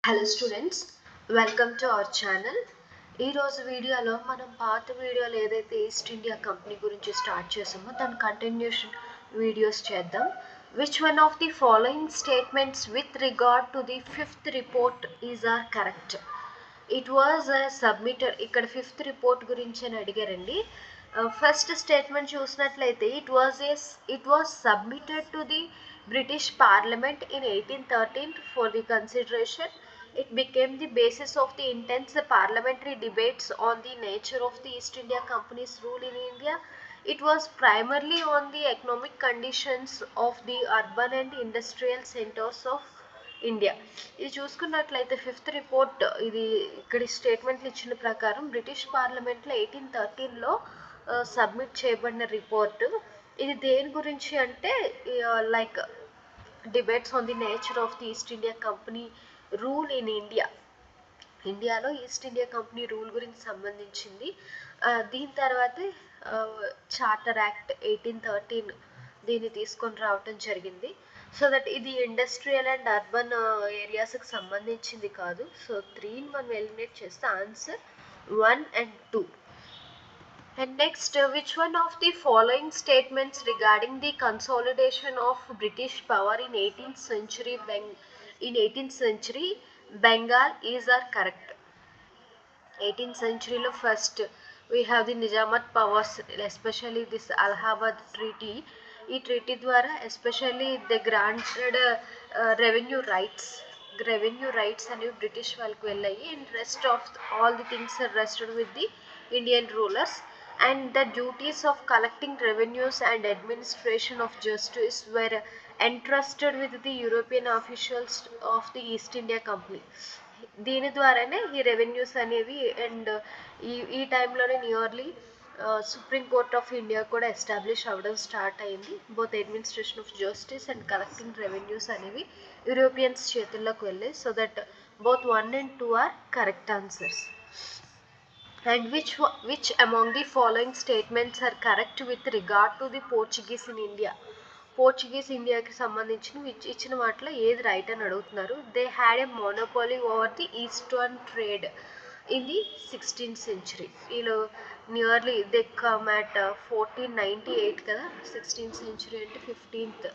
Hello students, welcome to our channel. ఈరోజు వీడియోలో మనం పాత వీడియోలో ఏదైతే ఈస్ట్ ఇండియా కంపెనీ గురించి స్టార్ట్ చేసామో దాని కంటిన్యూషన్ వీడియోస్ చేద్దాం. Which one of the following statements with regard to the fifth report is are correct? It was submitted. ఇక్కడ ఫిఫ్త్ రిపోర్ట్ గురించి అని అడిగారండి. ఫస్ట్ స్టేట్మెంట్ చూసినట్లయితే it was submitted to the British Parliament in 1813 for the consideration. It became the basis of the intense parliamentary debates on the nature of the East India Company's rule in India. It was primarily on the economic conditions of the urban and industrial centers of India. ఇది చూసుకున్నట్లయితే fifth report, ఇది ఇక్కడ స్టేట్మెంట్లు ఇచ్చిన ప్రకారం British పార్లమెంట్లో 1813లో submit చేయబడిన report. ఇది దేని గురించి అంటే like debates on the nature of the east India company rule in ఇండియాలో ఈస్ట్ ఇండియా కంపెనీ రూల్ గురించి సంబంధించింది. దీని తర్వాతే చార్టర్ యాక్ట్ 1813 దీన్ని తీసుకొని రావటం జరిగింది. సో దట్ ఇది ఇండస్ట్రియల్ అండ్ అర్బన్ ఏరియాస్కి సంబంధించింది కాదు. సో 3ని మనం ఎలిమినేట్ చేస్తే answer 1 and 2. And next, which one of the following statements regarding the consolidation of British power in 18th century Bengal is are correct? 18th century lo first we have the Nizamat powers, especially this Allahabad treaty. ఈ treaty ద్వారా especially they granted revenue rights అనేవి British వాళ్ళకి వెళ్ళాయి. And rest of all the things are rested with the Indian rulers. And the duties of collecting revenues and administration of justice were entrusted with the European officials of the East India Company. దీని ద్వారానే ఈ revenues అనేవి and ఈ టైంలోనే nearly supreme court of India కూడా establish అవ్వడం start అయింది. Both administration of justice and collecting revenues అనేవి యూరోపియన్స్ చేతుల్లోకి వెళ్ళాయి. So that both 1 and 2 are correct answers. And which among the following statements are correct with regard to the Portuguese in India? Portuguese ఇండియాకి సంబంధించిన ఇచ్చిన వాటిలో ఏది right అని అడుగుతున్నారు. They had a monopoly over the eastern trade in the 16th century. వీళ్ళు nearly they come at 1498 కదా. 16th century అంటే 1500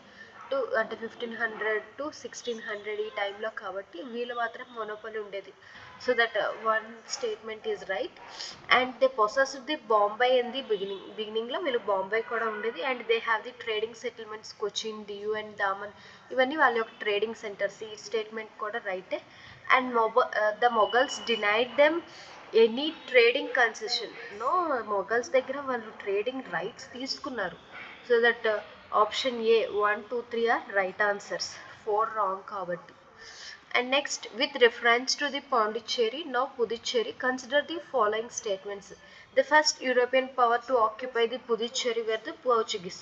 to 1600 ఈ టైంలో కాబట్టి వీళ్ళు మాత్రం మోనోపాలీ ఉండేది. So that one statement is right. And they possessed the Bombay in the బిగినింగ్లో వీళ్ళు బాంబే కూడా ఉండేది. And they have the trading settlements Cochin, Diu and Daman, ఇవన్నీ వాళ్ళ యొక్క ట్రేడింగ్ సెంటర్స్. ఈ స్టేట్మెంట్ కూడా రైటే. And the Mughals denied them any trading concession. Mughals దగ్గర వాళ్ళు ట్రేడింగ్ రైట్స్ తీసుకున్నారు. So that option A 1, 2, 3 are right answers. 4 wrong కాబట్టి. And next, with reference to the Pondicherry, now Puducherry, consider the following statements. The first European power to occupy the Puducherry were the Portuguese.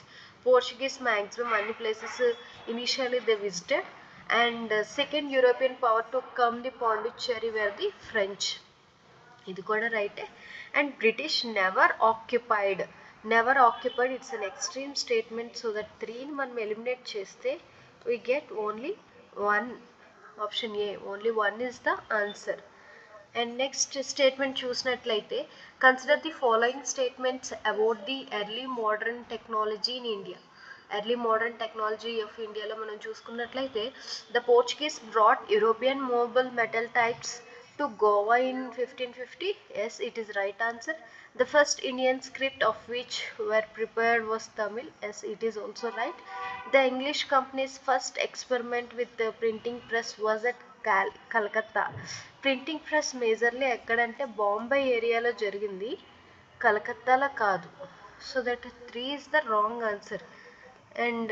Portuguese maximum many places initially they visited. And second European power to come the Pondicherry were the French. ఇది కూడా రైటే. And British never occupied, it's an extreme statement. So that 3ని మనం eliminate చేస్తే we get only 1. Option A only 1 is the answer. And next statement చూసినట్లయితే consider the following statements about the early modern technology in India. Early modern technology of ఇండియాలో మనం చూసుకున్నట్లయితే the Portuguese brought European mobile metal types to Goa in 1550. Yes, it is right answer. The first Indian script of which were prepared was Tamil. Yes, it is also right. The English company's first experiment with the printing press was at Calcutta. Printing press majorly ఎక్కడంటే బాంబే ఏరియాలో జరిగింది, కలకత్తాలో కాదు. So that 3 is the wrong answer. And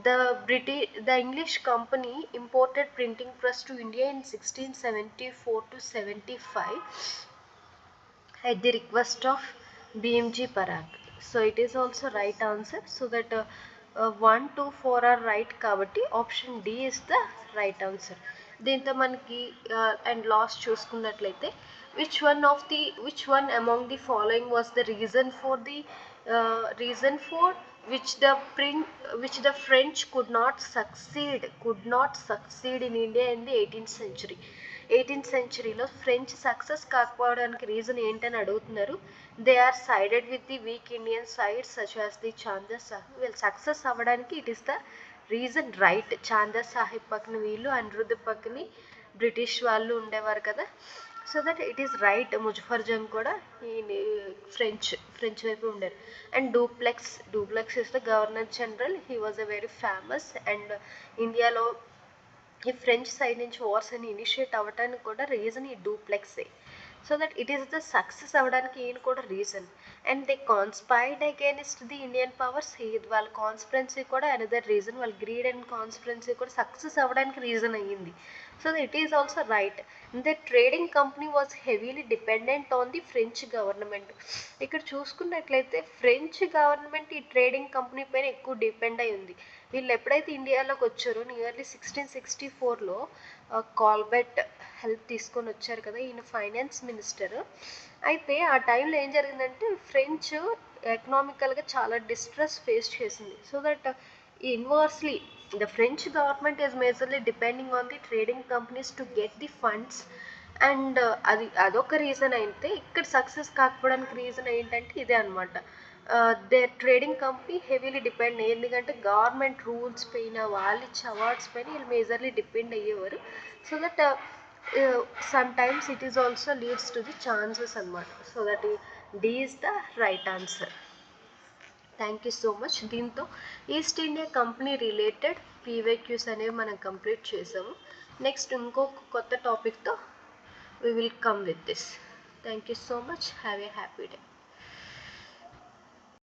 the English company imported printing press to India in 1674 to 75 at the request of BMG Parag. So it is also right answer. So that 1, 2, 4 are right కాబట్టి option D is the right answer. దీంతో మనకి and last చూసుకున్నట్లయితే which one among the following was the reason for which the French could not succeed in India in the 18th century. 18th సెంచరీలో French success కాకపోవడానికి reason ఏంటని అడుగుతున్నారు. They are sided with the weak Indian side such as the Chanda Sahib. వీళ్ళు success అవ్వడానికి it is the reason right. Chanda Sahib పక్కన వీళ్ళు, అనిరుద్ధ్ పక్కన British వాళ్ళు ఉండేవారు కదా, so that it is right. Muzaffar Jung కూడా ఈ ఫ్రెంచ్ వైపు ఉండారు. And Dupleix is the governor general. He was a very famous. And ఇండియాలో ఈ ఫ్రెంచ్ సైడ్ నుంచి వార్స్ అని ఇనిషియేట్ అవ్వడానికి కూడా రీజన్ ఈ డూప్లెక్సే. So that it is the success అవ్వడానికి ఈయన కూడా reason. And they conspired against the Indian powers. వాళ్ళ కాన్స్పిరెన్సీ కూడా అనదర్ రీజన్. వాళ్ళ గ్రీడ్ అండ్ కాన్స్పిరెన్సీ కూడా సక్సెస్ అవ్వడానికి రీజన్ అయ్యింది. So it is also right. The trading company was heavily dependent on the French government. ఇక్కడ చూసుకున్నట్లయితే French government ఈ trading company పైన ఎక్కువ డిపెండ్ అయి ఉంది. వీళ్ళు ఎప్పుడైతే ఇండియాలోకి వచ్చారో నియర్లీ 1664లో కాల్బెట్ హెల్ప్ తీసుకొని వచ్చారు కదా, ఈయన ఫైనాన్స్ మినిస్టర్. అయితే ఆ టైంలో ఏం జరిగిందంటే ఫ్రెంచ్ ఎకనామికల్గా చాలా డిస్ట్రెస్ ఫేస్ చేసింది. So that inversely the French government is majorly depending on the trading companies to get the funds. And అదొక రీజన్ అయితే ఇక్కడ సక్సెస్ కాకపోవడానికి రీజన్ ఏంటంటే ఇదే అనమాట. Their trading company heavily depend. ఎందుకంటే గవర్నమెంట్ రూల్స్ పైన, వాళ్ళు ఇచ్చే అవార్డ్స్ పైన వీళ్ళు మేజర్లీ డిపెండ్ అయ్యేవారు. So that sometimes it is also leads to the chances అనమాట. So that D is the right answer. Thank you so much. దీంతో East India Company related PYQs అనేవి మనం కంప్లీట్ చేసాము. Next ఇంకొక కొత్త టాపిక్తో we will come with this. Thank you so much. Have a happy day.